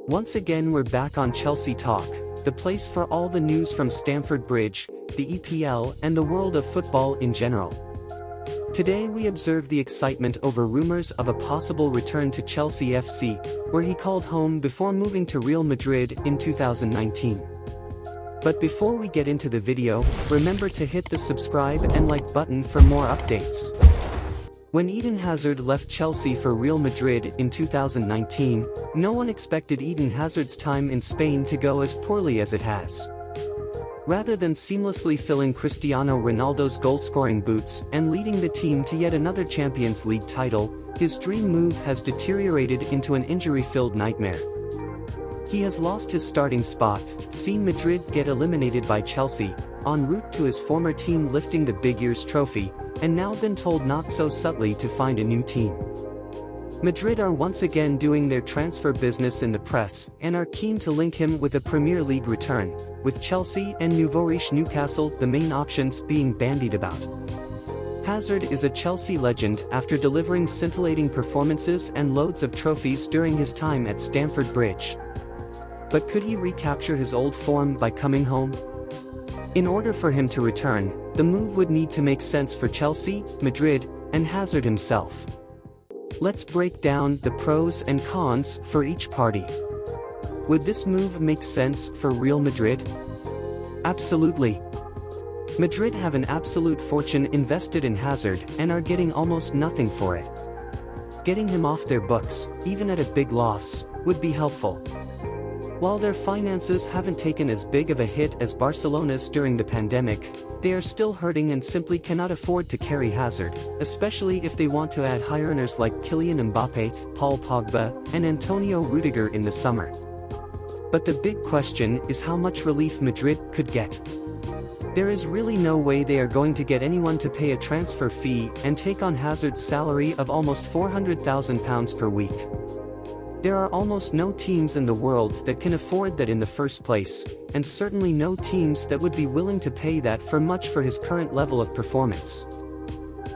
Once again we're back on Chelsea Talk, the place for all the news from Stamford Bridge, the EPL and the world of football in general. Today we observe the excitement over rumors of a possible return to Chelsea FC, where he called home before moving to Real Madrid in 2019. But before we get into the video, remember to hit the subscribe and like button for more updates. When Eden Hazard left Chelsea for Real Madrid in 2019, no one expected Eden Hazard's time in Spain to go as poorly as it has. Rather than seamlessly filling Cristiano Ronaldo's goal-scoring boots and leading the team to yet another Champions League title, his dream move has deteriorated into an injury-filled nightmare. He has lost his starting spot, seen Madrid get eliminated by Chelsea, en route to his former team lifting the Big Ears trophy, and now been told not so subtly to find a new team. Madrid are once again doing their transfer business in the press and are keen to link him with a Premier League return, with Chelsea and nouveau-riche Newcastle the main options being bandied about. Hazard is a Chelsea legend after delivering scintillating performances and loads of trophies during his time at Stamford Bridge. But could he recapture his old form by coming home? In order for him to return, the move would need to make sense for Chelsea, Madrid, and Hazard himself. Let's break down the pros and cons for each party. Would this move make sense for Real Madrid? Absolutely. Madrid have an absolute fortune invested in Hazard and are getting almost nothing for it. Getting him off their books, even at a big loss, would be helpful. While their finances haven't taken as big of a hit as Barcelona's during the pandemic, they are still hurting and simply cannot afford to carry Hazard, especially if they want to add high earners like Kylian Mbappe, Paul Pogba, and Antonio Rudiger in the summer. But the big question is how much relief Madrid could get. There is really no way they are going to get anyone to pay a transfer fee and take on Hazard's salary of almost £400,000 per week. There are almost no teams in the world that can afford that in the first place, and certainly no teams that would be willing to pay that for much for his current level of performance.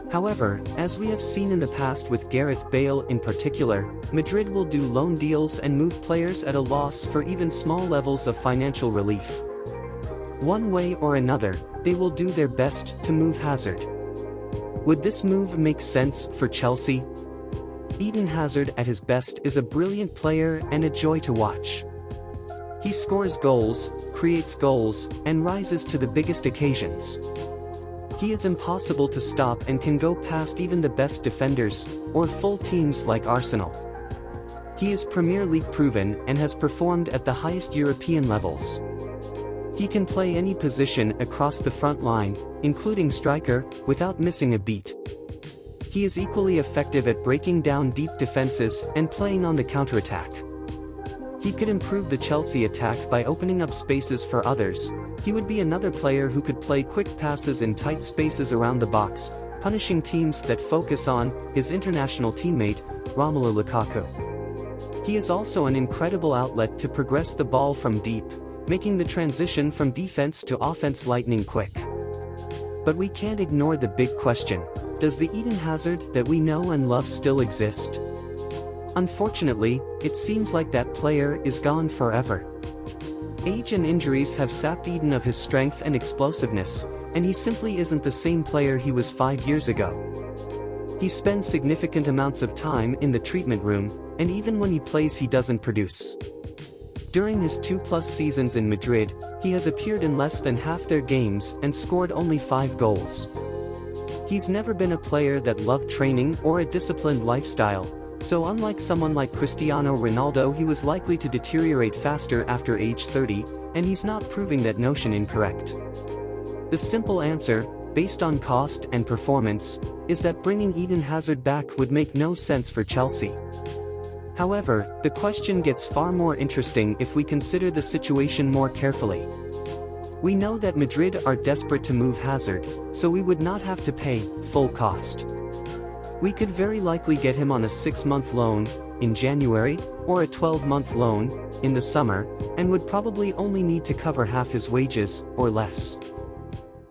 However, as we have seen in the past with Gareth Bale in particular, Madrid will do loan deals and move players at a loss for even small levels of financial relief. One way or another, they will do their best to move Hazard. Would this move make sense for Chelsea? Eden Hazard at his best is a brilliant player and a joy to watch. He scores goals, creates goals, and rises to the biggest occasions. He is impossible to stop and can go past even the best defenders, or full teams like Arsenal. He is Premier League proven and has performed at the highest European levels. He can play any position across the front line, including striker, without missing a beat. He is equally effective at breaking down deep defenses and playing on the counterattack. He could improve the Chelsea attack by opening up spaces for others. He would be another player who could play quick passes in tight spaces around the box, punishing teams that focus on his international teammate, Romelu Lukaku. He is also an incredible outlet to progress the ball from deep, making the transition from defense to offense lightning quick. But we can't ignore the big question. Does the Eden Hazard that we know and love still exist? Unfortunately, it seems like that player is gone forever. Age and injuries have sapped Eden of his strength and explosiveness, and he simply isn't the same player he was 5 years ago. He spends significant amounts of time in the treatment room, and even when he plays he doesn't produce. During his 2+ seasons in Madrid, he has appeared in less than half their games and scored only 5 goals. He's never been a player that loved training or a disciplined lifestyle, so unlike someone like Cristiano Ronaldo, he was likely to deteriorate faster after age 30, and he's not proving that notion incorrect. The simple answer, based on cost and performance, is that bringing Eden Hazard back would make no sense for Chelsea. However, the question gets far more interesting if we consider the situation more carefully. We know that Madrid are desperate to move Hazard, so we would not have to pay full cost. We could very likely get him on a 6-month loan in January, or a 12-month loan in the summer, and would probably only need to cover half his wages, or less.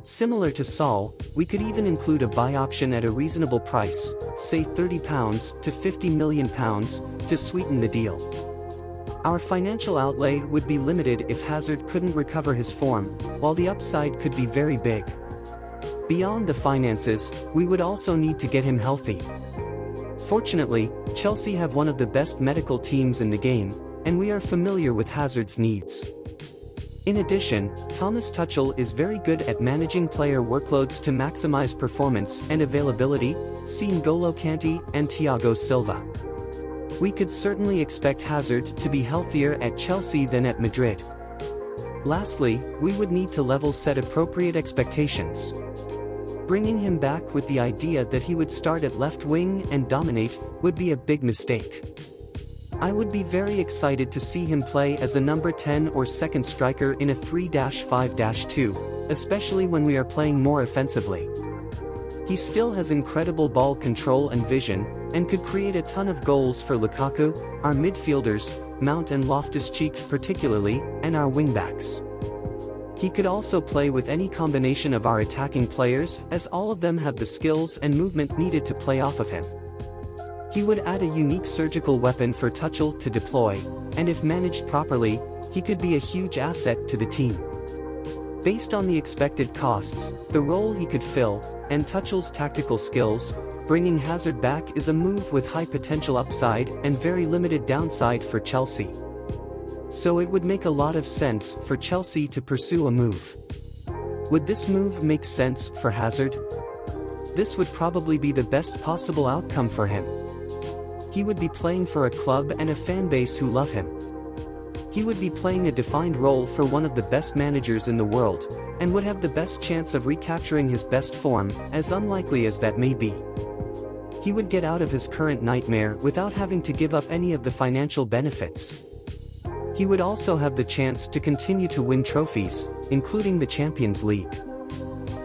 Similar to Saul, we could even include a buy option at a reasonable price, say £30 to £50 million, to sweeten the deal. Our financial outlay would be limited if Hazard couldn't recover his form, while the upside could be very big. Beyond the finances, we would also need to get him healthy. Fortunately, Chelsea have one of the best medical teams in the game, and we are familiar with Hazard's needs. In addition, Thomas Tuchel is very good at managing player workloads to maximize performance and availability, see N'Golo Kante and Thiago Silva. We could certainly expect Hazard to be healthier at Chelsea than at Madrid. Lastly, we would need to level set appropriate expectations. Bringing him back with the idea that he would start at left wing and dominate would be a big mistake. I would be very excited to see him play as a number 10 or second striker in a 3-5-2, especially when we are playing more offensively. He still has incredible ball control and vision, and could create a ton of goals for Lukaku, our midfielders, Mount and Loftus-Cheek particularly, and our wingbacks. He could also play with any combination of our attacking players, as all of them have the skills and movement needed to play off of him. He would add a unique surgical weapon for Tuchel to deploy, and if managed properly, he could be a huge asset to the team. Based on the expected costs, the role he could fill, and Tuchel's tactical skills, bringing Hazard back is a move with high potential upside and very limited downside for Chelsea. So it would make a lot of sense for Chelsea to pursue a move. Would this move make sense for Hazard? This would probably be the best possible outcome for him. He would be playing for a club and a fan base who love him. He would be playing a defined role for one of the best managers in the world, and would have the best chance of recapturing his best form, as unlikely as that may be. He would get out of his current nightmare without having to give up any of the financial benefits. He would also have the chance to continue to win trophies, including the Champions League.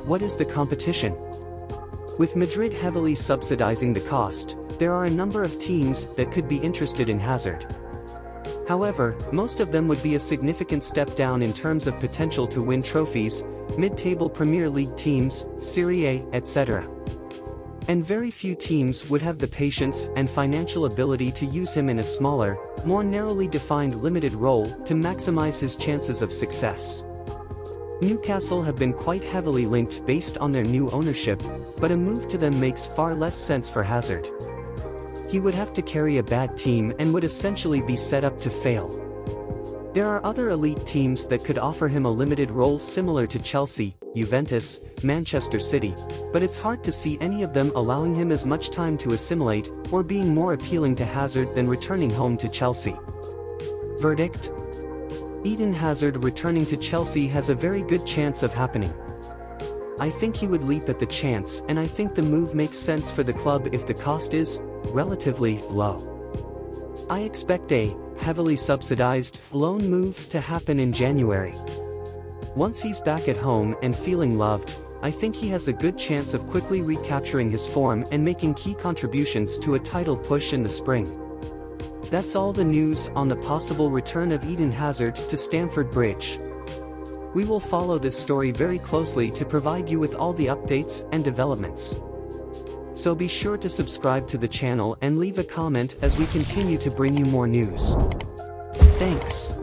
What is the competition? With Madrid heavily subsidizing the cost, there are a number of teams that could be interested in Hazard. However, most of them would be a significant step down in terms of potential to win trophies, mid-table Premier League teams, Serie A, etc. And very few teams would have the patience and financial ability to use him in a smaller, more narrowly defined limited role to maximize his chances of success. Newcastle have been quite heavily linked based on their new ownership, but a move to them makes far less sense for Hazard. He would have to carry a bad team and would essentially be set up to fail. There are other elite teams that could offer him a limited role similar to Chelsea, Juventus, Manchester City, but it's hard to see any of them allowing him as much time to assimilate, or being more appealing to Hazard than returning home to Chelsea. Verdict? Eden Hazard returning to Chelsea has a very good chance of happening. I think he would leap at the chance, and I think the move makes sense for the club if the cost is relatively low. I expect a heavily subsidized loan move to happen in January. Once he's back at home and feeling loved, I think he has a good chance of quickly recapturing his form and making key contributions to a title push in the spring. That's all the news on the possible return of Eden Hazard to Stamford Bridge. We will follow this story very closely to provide you with all the updates and developments. So be sure to subscribe to the channel and leave a comment as we continue to bring you more news. Thanks.